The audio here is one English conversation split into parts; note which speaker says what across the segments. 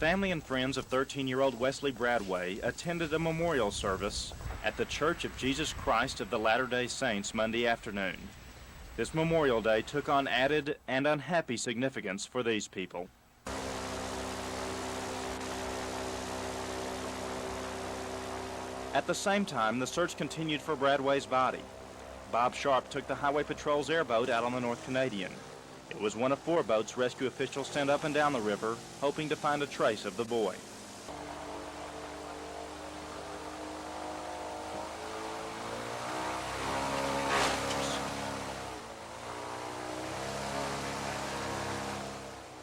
Speaker 1: Family and friends of 13-year-old Wesley Bradway attended a memorial service at the Church of Jesus Christ of the Latter-day Saints Monday afternoon. This Memorial Day took on added and unhappy significance for these people. At the same time, the search continued for Bradway's body. Bob Sharp took the Highway Patrol's airboat out on the North Canadian. It was one of 4 boats rescue officials sent up and down the river, hoping to find a trace of the boy.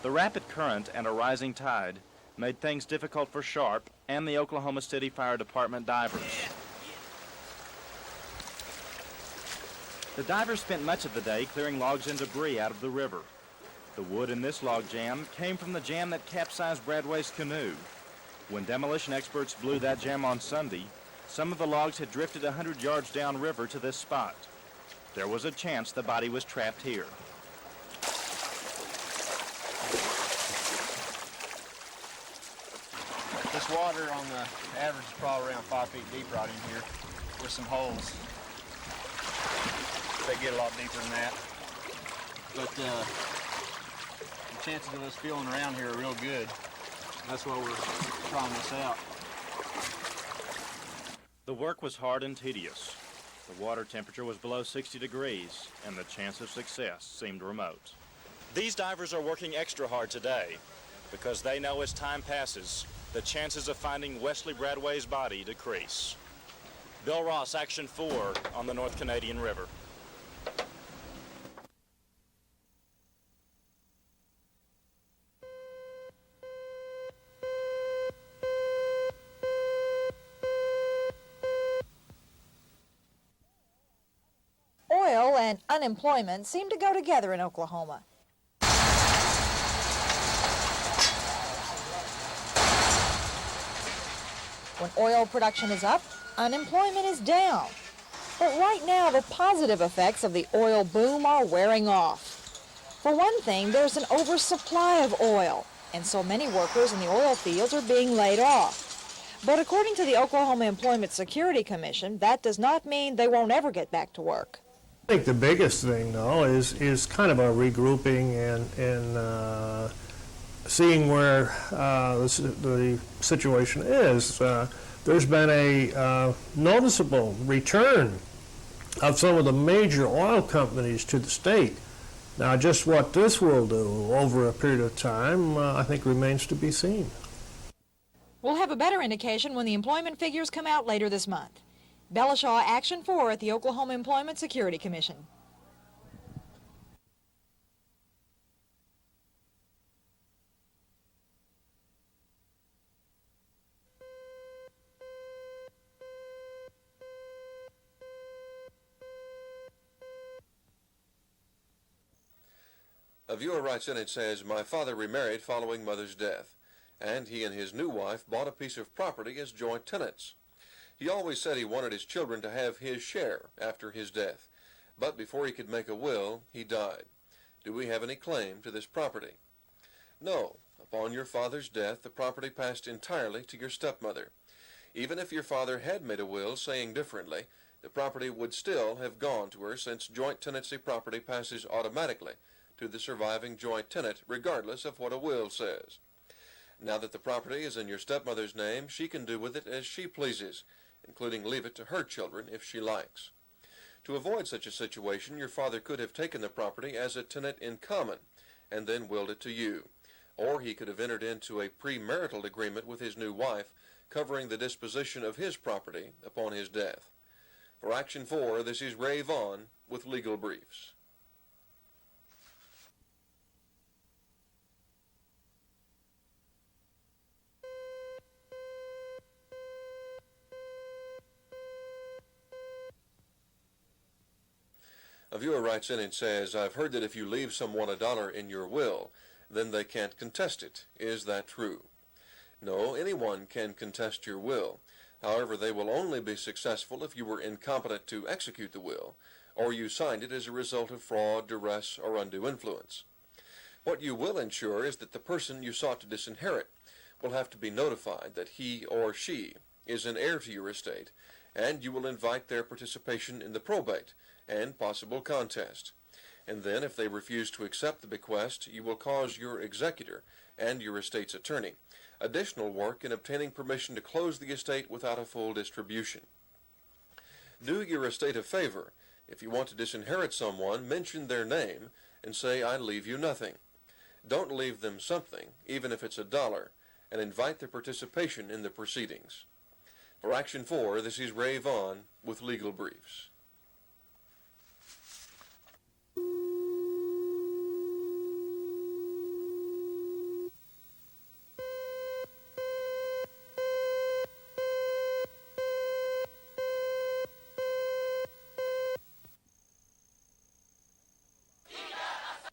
Speaker 1: The rapid current and a rising tide made things difficult for Sharp and the Oklahoma City Fire Department divers. The divers spent much of the day clearing logs and debris out of the river. The wood in this log jam came from the jam that capsized Bradway's canoe. When demolition experts blew that jam on Sunday, some of the logs had drifted 100 yards downriver to this spot. There was a chance the body was trapped here.
Speaker 2: This water on the average is probably around 5 feet deep right in here with some holes. They get a lot deeper than that. But the chances of us feeling around here are real good. That's why we're trying this out.
Speaker 1: The work was hard and tedious. The water temperature was below 60 degrees, and the chance of success seemed remote. These divers are working extra hard today because they know as time passes, the chances of finding Wesley Bradway's body decrease. Bill Ross, Action 4 on the North Canadian River.
Speaker 3: Oil and unemployment seem to go together in Oklahoma. When oil production is up, unemployment is down. But right now, the positive effects of the oil boom are wearing off. For one thing, there's an oversupply of oil, and so many workers in the oil fields are being laid off. But according to the Oklahoma Employment Security Commission, that does not mean they won't ever get back to work.
Speaker 4: I think the biggest thing, though, is kind of a regrouping and seeing where the situation is. There's been a noticeable return of some of the major oil companies to the state. Now, just what this will do over a period of time, I think remains to be seen.
Speaker 3: We'll have a better indication when the employment figures come out later this month. Bella Shaw, Action 4 at the Oklahoma Employment Security Commission.
Speaker 5: A viewer writes in and says, "My father remarried following mother's death, and he and his new wife bought a piece of property as joint tenants. He always said he wanted his children to have his share after his death, but before he could make a will, he died. Do we have any claim to this property?" No. Upon your father's death, the property passed entirely to your stepmother. Even if your father had made a will saying differently, the property would still have gone to her, since joint tenancy property passes automatically to the surviving joint tenant, regardless of what a will says. Now that the property is in your stepmother's name, she can do with it as she pleases, including leave it to her children if she likes. To avoid such a situation, your father could have taken the property as a tenant in common and then willed it to you, or he could have entered into a premarital agreement with his new wife covering the disposition of his property upon his death. For Action 4, this is Ray Vaughn with Legal Briefs. A viewer writes in and says, "I've heard that if you leave someone $1 in your will, then they can't contest it. Is that true?" No, anyone can contest your will. However, they will only be successful if you were incompetent to execute the will, or you signed it as a result of fraud, duress, or undue influence. What you will ensure is that the person you sought to disinherit will have to be notified that he or she is an heir to your estate, and you will invite their participation in the probate and possible contest. And then, if they refuse to accept the bequest, you will cause your executor and your estate's attorney additional work in obtaining permission to close the estate without a full distribution. Do your estate a favor. If you want to disinherit someone, mention their name and say, "I leave you nothing." Don't leave them something, even if it's $1, and invite their participation in the proceedings. For Action 4, this is Ray Vaughn with Legal Briefs.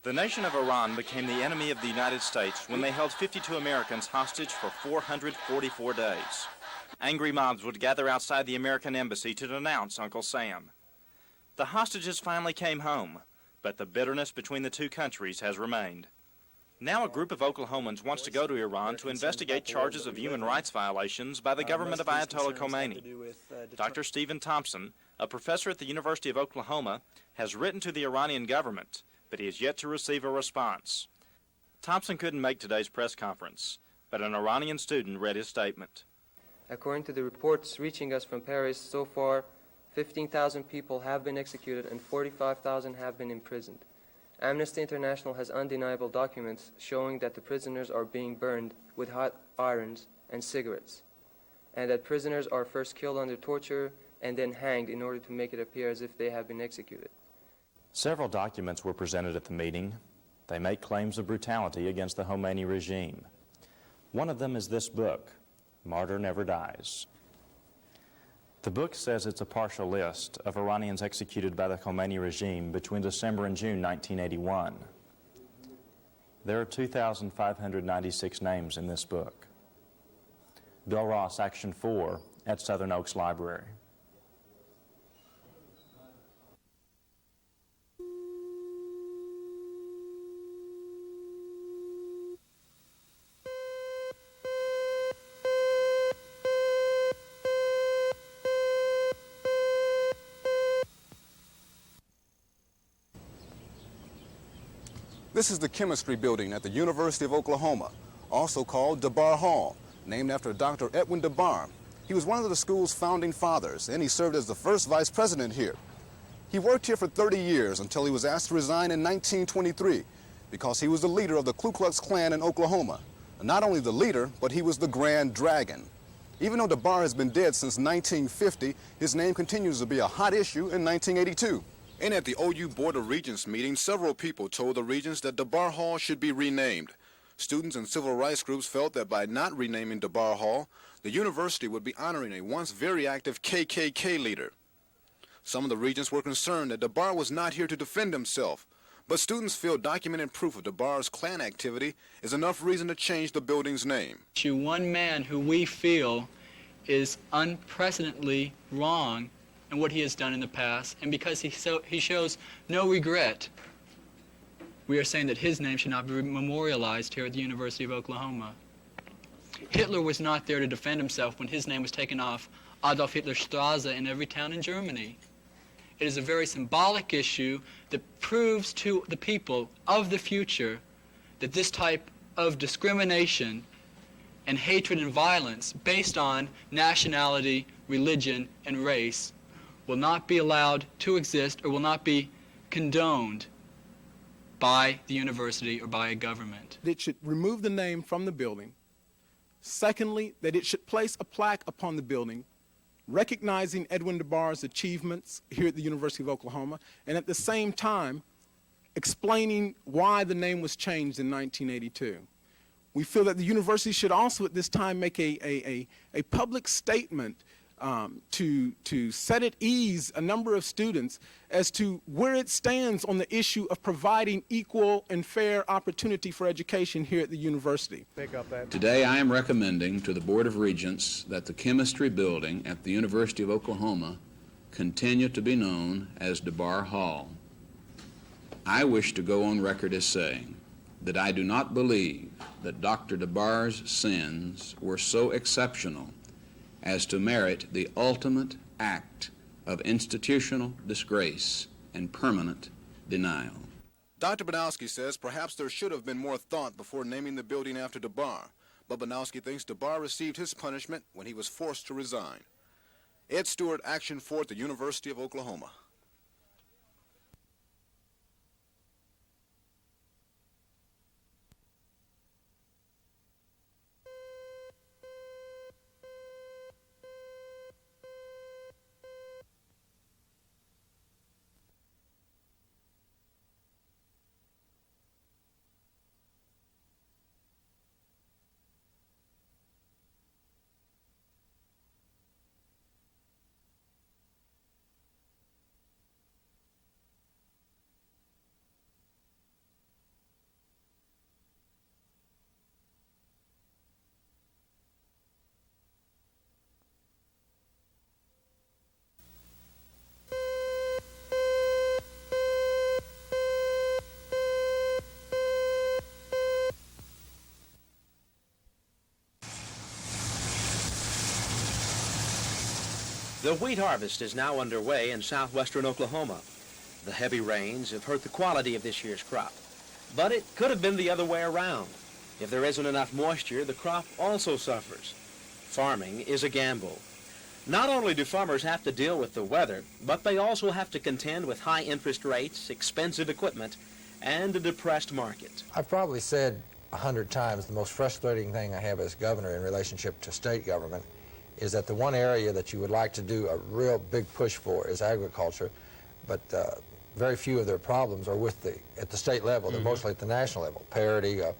Speaker 1: The nation of Iran became the enemy of the United States when they held 52 Americans hostage for 444 days. Angry mobs would gather outside the American embassy to denounce Uncle Sam. The hostages finally came home, but the bitterness between the two countries has remained. Now a group of Oklahomans wants to go to Iran to investigate charges of human rights violations by the government of Ayatollah Khomeini. Dr. Stephen Thompson, a professor at the University of Oklahoma, has written to the Iranian government, but he has yet to receive a response. Thompson couldn't make today's press conference, but an Iranian student read his statement.
Speaker 6: According to the reports reaching us from Paris, so far 15,000 people have been executed and 45,000 have been imprisoned. Amnesty International has undeniable documents showing that the prisoners are being burned with hot irons and cigarettes, and that prisoners are first killed under torture and then hanged in order to make it appear as if they have been executed.
Speaker 1: Several documents were presented at the meeting. They make claims of brutality against the Khomeini regime. One of them is this book, Martyr Never Dies. The book says it's a partial list of Iranians executed by the Khomeini regime between December and June 1981. There are 2,596 names in this book. Bill Ross, Action 4 at Southern Oaks Library.
Speaker 7: This is the chemistry building at the University of Oklahoma, also called Debarr Hall, named after Dr. Edwin Debarr. He was one of the school's founding fathers, and he served as the first vice president here. He worked here for 30 years until he was asked to resign in 1923 because he was the leader of the Ku Klux Klan in Oklahoma. Not only the leader, but he was the Grand Dragon. Even though Debarr has been dead since 1950, his name continues to be a hot issue in 1982. And at the OU Board of Regents meeting, several people told the regents that Debarr Hall should be renamed. Students and civil rights groups felt that by not renaming Debarr Hall, the university would be honoring a once very active KKK leader. Some of the regents were concerned that Debarr was not here to defend himself, but students feel documented proof of Debarr's Klan activity is enough reason to change the building's name.
Speaker 8: One man who we feel is unprecedentedly wrong in what he has done in the past, and because he shows no regret, we are saying that his name should not be memorialized here at the University of Oklahoma. Hitler was not there to defend himself when his name was taken off Adolf Hitler Straße in every town in Germany. It is a very symbolic issue that proves to the people of the future that this type of discrimination and hatred and violence based on nationality, religion, and race will not be allowed to exist or will not be condoned by the university or by a government.
Speaker 9: It should remove the name from the building. Secondly, that it should place a plaque upon the building recognizing Edwin Debarr's achievements here at the University of Oklahoma, and at the same time explaining why the name was changed in 1982. We feel that the university should also at this time make a public statement to set at ease a number of students as to where it stands on the issue of providing equal and fair opportunity for education here at the university.
Speaker 10: Today I am recommending to the Board of Regents that the chemistry building at the University of Oklahoma continue to be known as Debarr Hall. I wish to go on record as saying that I do not believe that Dr. Debarr's sins were so exceptional as to merit the ultimate act of institutional disgrace and permanent denial.
Speaker 7: Dr. Banowsky says perhaps there should have been more thought before naming the building after Debarr, but Banowsky thinks Debarr received his punishment when he was forced to resign. Ed Stewart, Action 4 at the University of Oklahoma.
Speaker 11: The wheat harvest is now underway in southwestern Oklahoma. The heavy rains have hurt the quality of this year's crop, but it could have been the other way around. If there isn't enough moisture, the crop also suffers. Farming is a gamble. Not only do farmers have to deal with the weather, but they also have to contend with high interest rates, expensive equipment, and a depressed market.
Speaker 12: I've probably said 100 times the most frustrating thing I have as governor in relationship to state government is that the one area that you would like to do a real big push for is agriculture, but very few of their problems are at the state level. They're mostly at the national level. Parity, the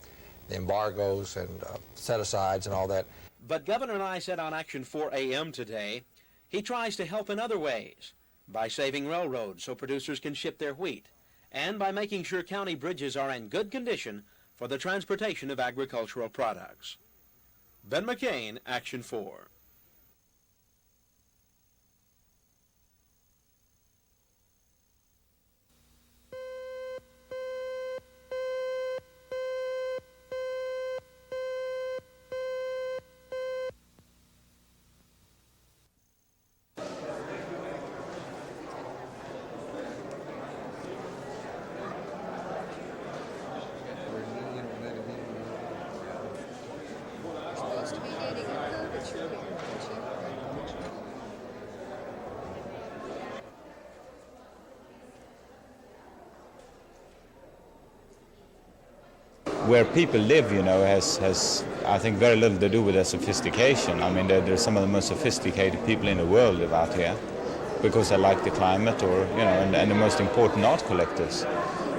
Speaker 12: embargoes and set-asides and all that.
Speaker 11: But Governor Nigh said on Action 4 AM today, he tries to help in other ways, by saving railroads so producers can ship their wheat, and by making sure county bridges are in good condition for the transportation of agricultural products. Ben McCain, Action 4.
Speaker 13: Where people live, you know, has I think very little to do with their sophistication. I mean, there's some of the most sophisticated people in the world live out here because they like the climate, or you know, and the most important art collectors.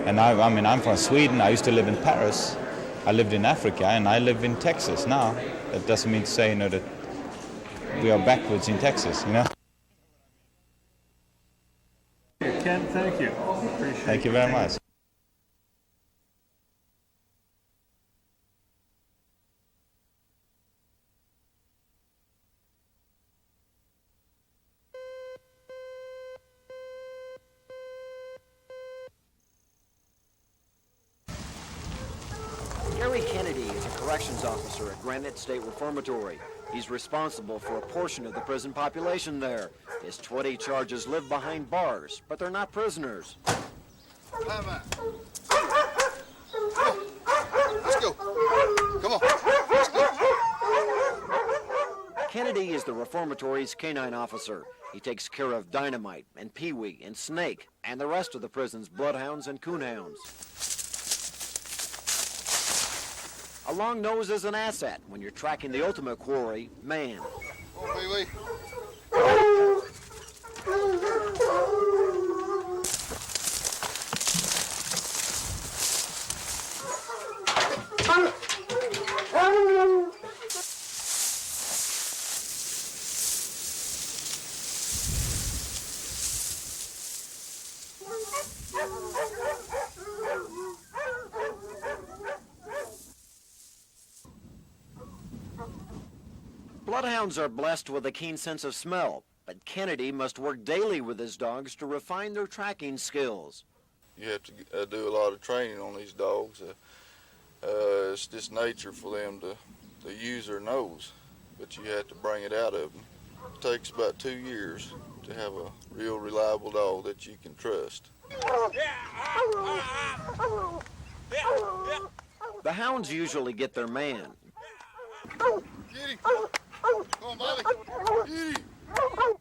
Speaker 13: And I mean, I'm from Sweden. I used to live in Paris. I lived in Africa, and I live in Texas now. That doesn't mean to say, you know, that we are backwards in Texas, you know.
Speaker 14: Ken, thank you.
Speaker 13: Thank you very much.
Speaker 15: Kerry Kennedy is a corrections officer at Granite State Reformatory. He's responsible for a portion of the prison population there. His 20 charges live behind bars, but they're not prisoners.
Speaker 16: Let's go. Come on. Let's go.
Speaker 15: Kennedy is the Reformatory's canine officer. He takes care of Dynamite and Pee-wee and Snake and the rest of the prison's bloodhounds and coonhounds. A long nose is an asset when you're tracking the ultimate quarry, man.
Speaker 16: Come on, Pee-wee.
Speaker 15: Bloodhounds are blessed with a keen sense of smell, but Kennedy must work daily with his dogs to refine their tracking skills.
Speaker 16: You have to do a lot of training on these dogs.
Speaker 17: It's just nature for them to use their nose, but you have to bring it out of them. It takes about 2 years to have a real reliable dog that you can trust.
Speaker 15: The hounds usually get their man.
Speaker 16: Get him. Come on, Molly. Get him.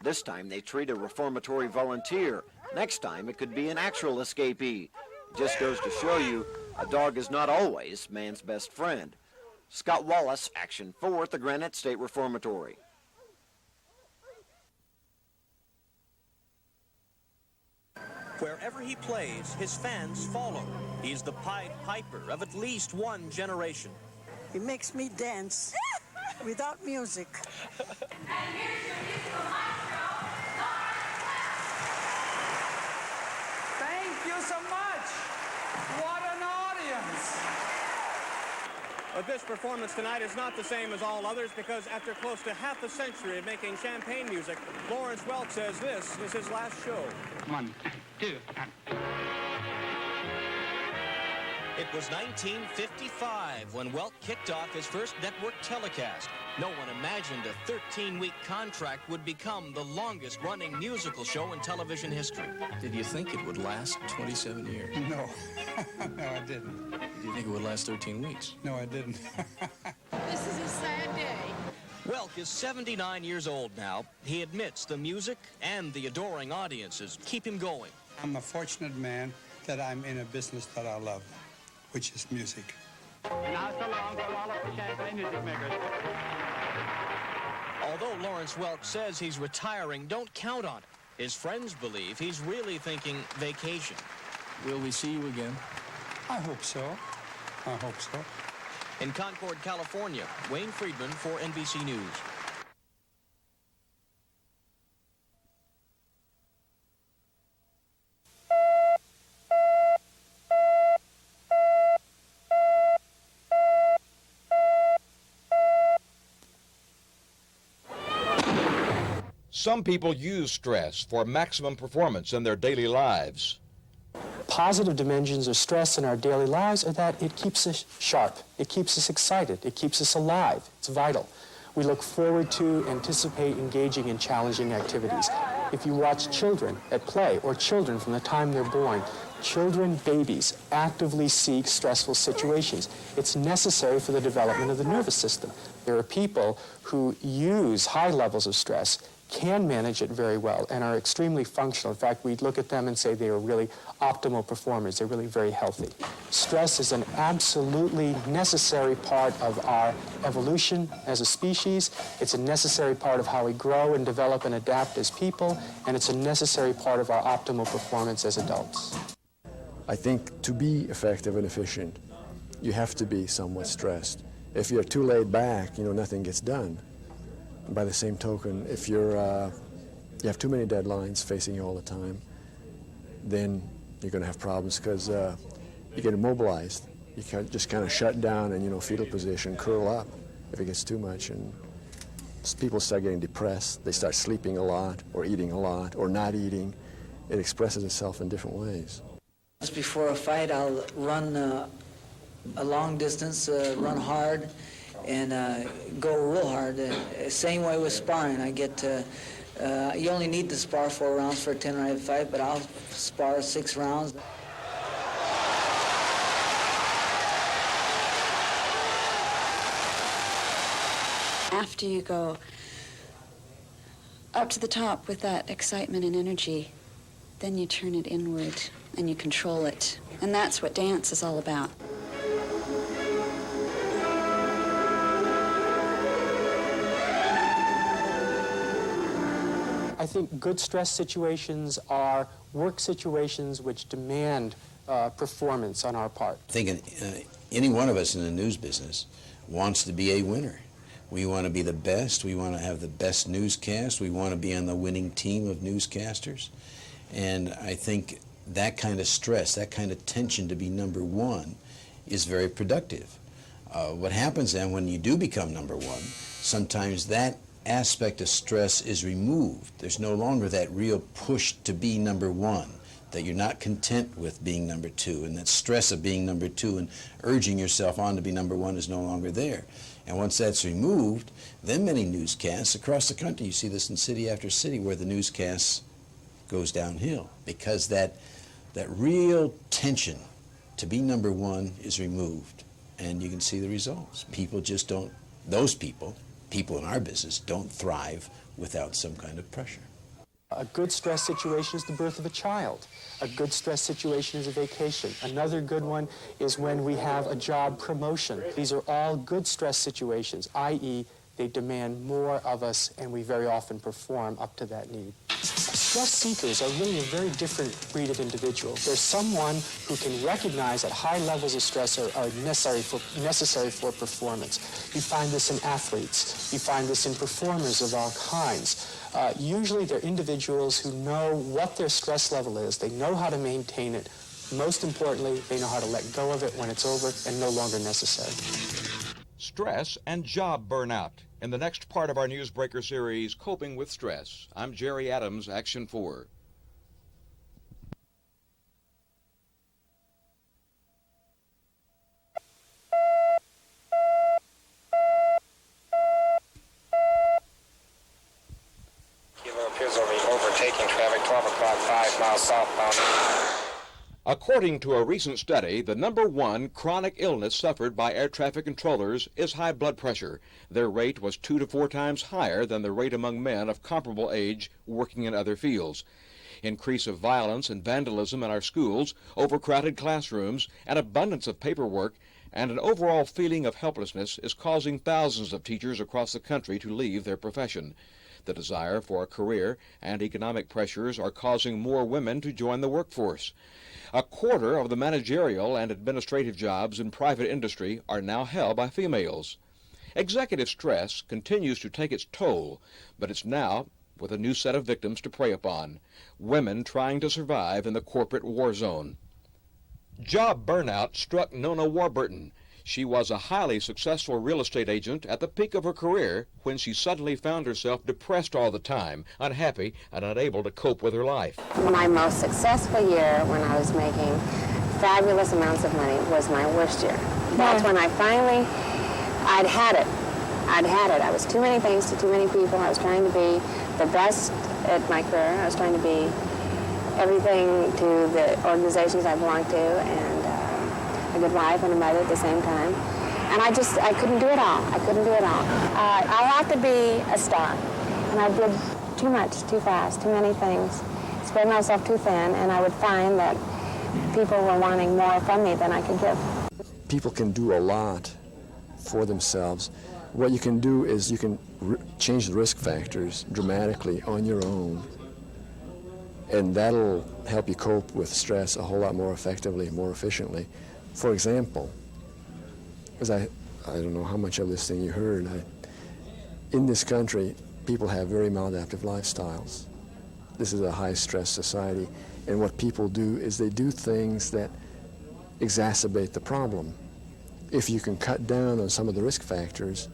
Speaker 15: This time they treat a reformatory volunteer. Next time it could be an actual escapee. It just goes to show you, a dog is not always man's best friend. Scott Wallace, Action 4 at the Granite State Reformatory.
Speaker 18: Wherever he plays, his fans follow. He's the Pied Piper of at least one generation.
Speaker 19: He makes me dance without music.
Speaker 20: Thank you so much. What an audience.
Speaker 2: But this performance tonight is not the same as all others because after close to half a century of making champagne music, Lawrence Welk says this is his last show.
Speaker 18: 1, 2. It was 1955 when Welk kicked off his first network telecast. No one imagined a 13-week contract would become the longest-running musical show in television history.
Speaker 21: Did you think it would last 27 years?
Speaker 22: No. No, I didn't.
Speaker 21: Did you think it would last 13 weeks?
Speaker 22: No, I didn't.
Speaker 23: This is a sad day.
Speaker 18: Welk is 79 years old now. He admits the music and the adoring audiences keep him going.
Speaker 22: I'm a fortunate man that I'm in a business that I love, which is music.
Speaker 18: Now so long to all of the champagne music makers. Although Lawrence Welk says he's retiring, don't count on it. His friends believe he's really thinking vacation.
Speaker 21: Will we see you again?
Speaker 22: I hope so. I hope so.
Speaker 18: In Concord, California, Wayne Friedman for NBC News.
Speaker 24: Some people use stress for maximum performance in their daily lives.
Speaker 25: Positive dimensions of stress in our daily lives are that it keeps us sharp, it keeps us excited, it keeps us alive. It's vital. We look forward to, anticipate engaging in challenging activities. If you watch children at play or children from the time they're born, children, babies, actively seek stressful situations. It's necessary for the development of the nervous system. There are people who use high levels of stress, can manage it very well, and are extremely functional. In fact, we look at them and say they are really optimal performers. They're really very healthy. Stress is an absolutely necessary part of our evolution as a species. It's a necessary part of how we grow and develop and adapt as people, and it's a necessary part of our optimal performance as adults.
Speaker 26: I think to be effective and efficient, you have to be somewhat stressed. If you're too laid back, nothing gets done. By the same token, if you have too many deadlines facing you all the time, then you're going to have problems because you get immobilized. You can't just kind of shut down and, fetal position, curl up if it gets too much. And people start getting depressed. They start sleeping a lot or eating a lot or not eating. It expresses itself in different ways.
Speaker 27: Just before a fight, I'll run a long distance, run hard, and go real hard. Same way with sparring. I get you only need to spar 4 rounds for a 10-round fight, but I'll spar 6 rounds.
Speaker 23: After you go up to the top with that excitement and energy, then you turn it inward and you control it. And that's what dance is all about.
Speaker 25: I think good stress situations are work situations which demand performance on our part.
Speaker 28: I think any one of us in the news business wants to be a winner. We want to be the best. We want to have the best newscast. We want to be on the winning team of newscasters. And I think that kind of stress, that kind of tension to be number one is very productive. What happens then when you do become number one, sometimes that aspect of stress is removed. There's no longer that real push to be number one, that you're not content with being number two, and that stress of being number two and urging yourself on to be number one is no longer there. And once that's removed, then many newscasts across the country, you see this in city after city, where the newscasts goes downhill because that real tension to be number one is removed, and you can see the results. People just don't, those people in our business don't thrive without some kind of pressure.
Speaker 25: A good stress situation is the birth of a child. A good stress situation is a vacation. Another good one is when we have a job promotion. These are all good stress situations, i.e., they demand more of us, and we very often perform up to that need. Stress seekers are really a very different breed of individual. There's someone who can recognize that high levels of stress are necessary for performance. You find this in athletes. You find this in performers of all kinds. Usually they're individuals who know what their stress level is. They know how to maintain it. Most importantly, they know how to let go of it when it's over and no longer necessary.
Speaker 24: Stress and job burnout. In the next part of our Newsbreaker series, Coping with Stress, I'm Jerry Adams, Action 4.
Speaker 1: Kilo appears will be overtaking traffic 12 o'clock, 5 miles southbound.
Speaker 24: According to a recent study, the number one chronic illness suffered by air traffic controllers is high blood pressure. Their rate was 2 to 4 times higher than the rate among men of comparable age working in other fields. Increase of violence and vandalism in our schools, overcrowded classrooms, an abundance of paperwork, and an overall feeling of helplessness is causing thousands of teachers across the country to leave their profession. The desire for a career and economic pressures are causing more women to join the workforce. A quarter of the managerial and administrative jobs in private industry are now held by females. Executive stress continues to take its toll, but it's now with a new set of victims to prey upon, women trying to survive in the corporate war zone. Job burnout struck Nona Warburton. She was a highly successful real estate agent at the peak of her career when she suddenly found herself depressed all the time, unhappy, and unable to cope with her life.
Speaker 3: My most successful year, when I was making fabulous amounts of money, was my worst year. That's when I finally, I'd had it. I was too many things to too many people. I was trying to be the best at my career. I was trying to be everything to the organizations I belonged to, and a good wife and a mother at the same time. And I couldn't do it all. I had to be a star. And I did too much, too fast, too many things. Spread myself too thin, and I would find that people were wanting more from me than I could give.
Speaker 26: People can do a lot for themselves. What you can do is you can change the risk factors dramatically on your own, and that'll help you cope with stress a whole lot more effectively and more efficiently. For example, as I don't know how much of this thing you heard, in this country, people have very maladaptive lifestyles. This is a high-stress society, and what people do is they do things that exacerbate the problem. If you can cut down on some of the risk factors,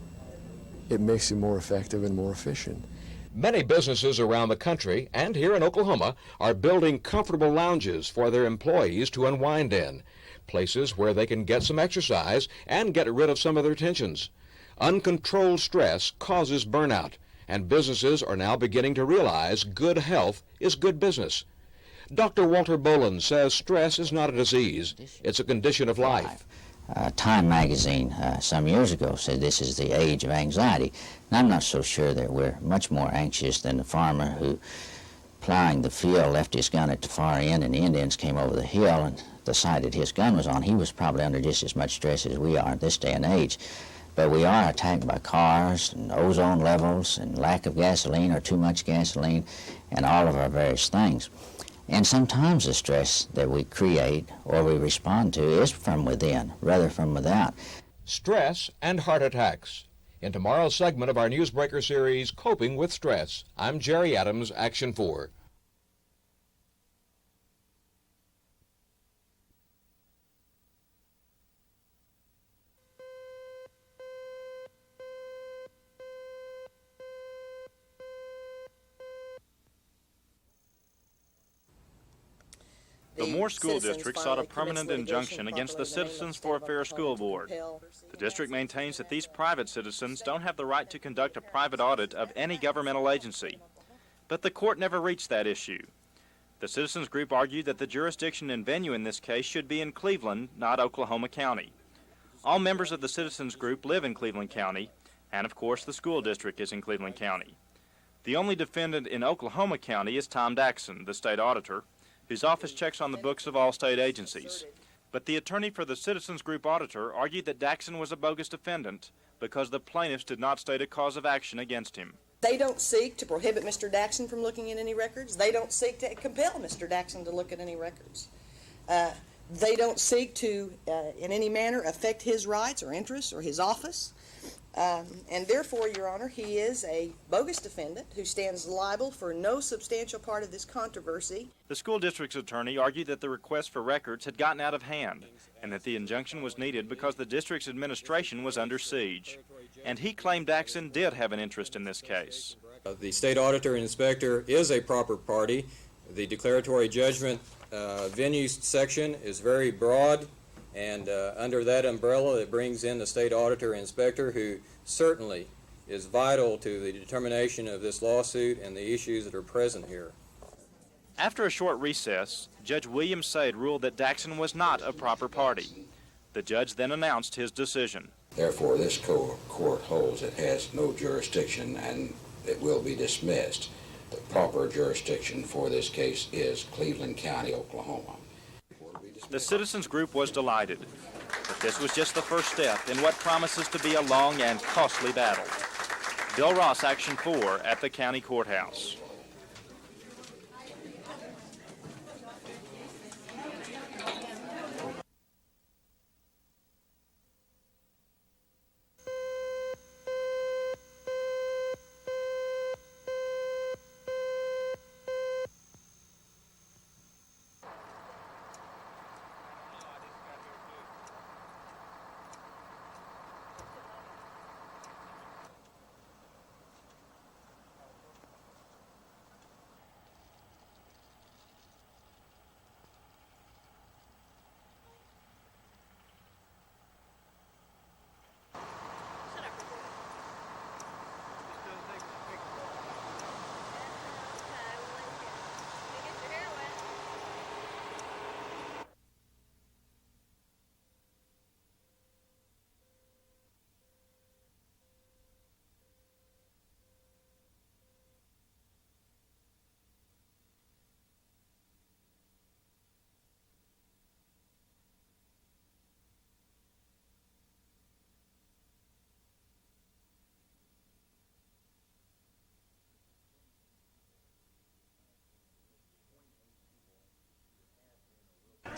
Speaker 26: it makes you more effective and more efficient.
Speaker 24: Many businesses around the country and here in Oklahoma are building comfortable lounges for their employees to unwind in, places where they can get some exercise and get rid of some of their tensions. Uncontrolled stress causes burnout, and businesses are now beginning to realize good health is good business. Dr. Walter Boland says stress is not a disease, it's a condition of life.
Speaker 4: Time magazine some years ago said this is the age of anxiety. And I'm not so sure that we're much more anxious than the farmer who, plowing the field, left his gun at the far end and the Indians came over the hill and the side that his gun was on. He was probably under just as much stress as we are at this day and age. But we are attacked by cars and ozone levels and lack of gasoline or too much gasoline and all of our various things. And sometimes the stress that we create or we respond to is from within, rather from without.
Speaker 24: Stress and heart attacks. In tomorrow's segment of our Newsbreaker series, Coping with Stress, I'm Jerry Adams, Action 4.
Speaker 5: The Moore School District sought a permanent injunction against the Citizens for a Fair School Board. The district maintains that these private citizens don't have the right to conduct a private audit of any governmental agency. But the court never reached that issue. The citizens group argued that the jurisdiction and venue in this case should be in Cleveland, not Oklahoma County. All members of the citizens group live in Cleveland County, and of course the school district is in Cleveland County. The only defendant in Oklahoma County is Tom Daxon, the state auditor, whose office checks on the books of all state agencies. But the attorney for the citizens group auditor argued that Daxon was a bogus defendant because the plaintiffs did not state a cause of action against him.
Speaker 6: They don't seek to prohibit Mr. Daxon from looking at any records. They don't seek to compel Mr. Daxon to look at any records. They don't seek to, in any manner, affect his rights or interests or his office. And therefore, Your Honor, he is a bogus defendant who stands liable for no substantial part of this controversy.
Speaker 5: The school district's attorney argued that the request for records had gotten out of hand and that the injunction was needed because the district's administration was under siege. And he claimed Daxon did have an interest in this case.
Speaker 7: The state auditor and inspector is a proper party. The declaratory judgment venue section is very broad, and under that umbrella it brings in the state auditor and inspector, who certainly is vital to the determination of this lawsuit and the issues that are present here.
Speaker 5: After a short recess, Judge William Sade ruled that Daxon was not a proper party. The judge then announced his decision.
Speaker 8: Therefore, this court holds it has no jurisdiction and it will be dismissed. The proper jurisdiction for this case is Cleveland County, Oklahoma.
Speaker 5: The citizens group was delighted, but this was just the first step in what promises to be a long and costly battle. Bill Ross, Action 4 at the county courthouse.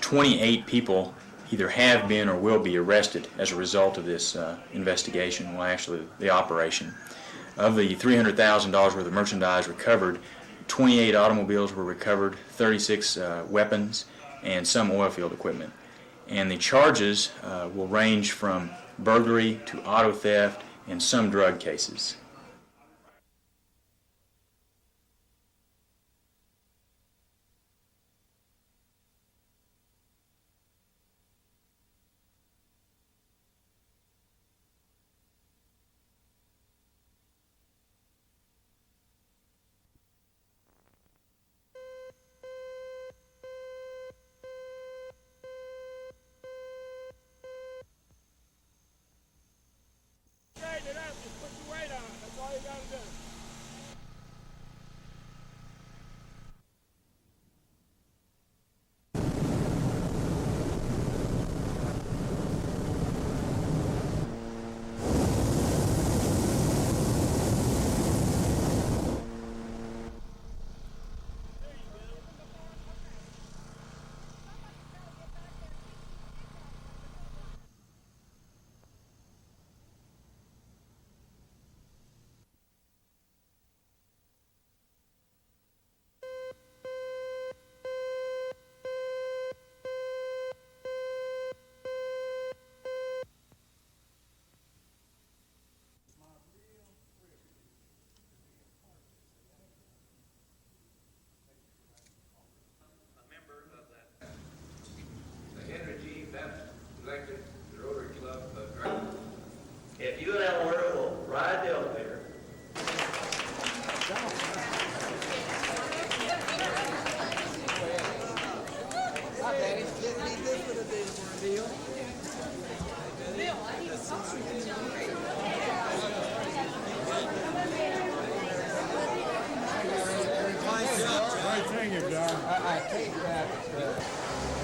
Speaker 9: "28 people either have been or will be arrested as a result of this investigation, well actually the operation. Of the $300,000 worth of merchandise recovered, 28 automobiles were recovered, 36 weapons, and some oil field equipment. And the charges will range from burglary to auto theft and some drug cases.
Speaker 10: Straighten it up and put your weight on it.
Speaker 20: Thank you, Don.
Speaker 10: I take that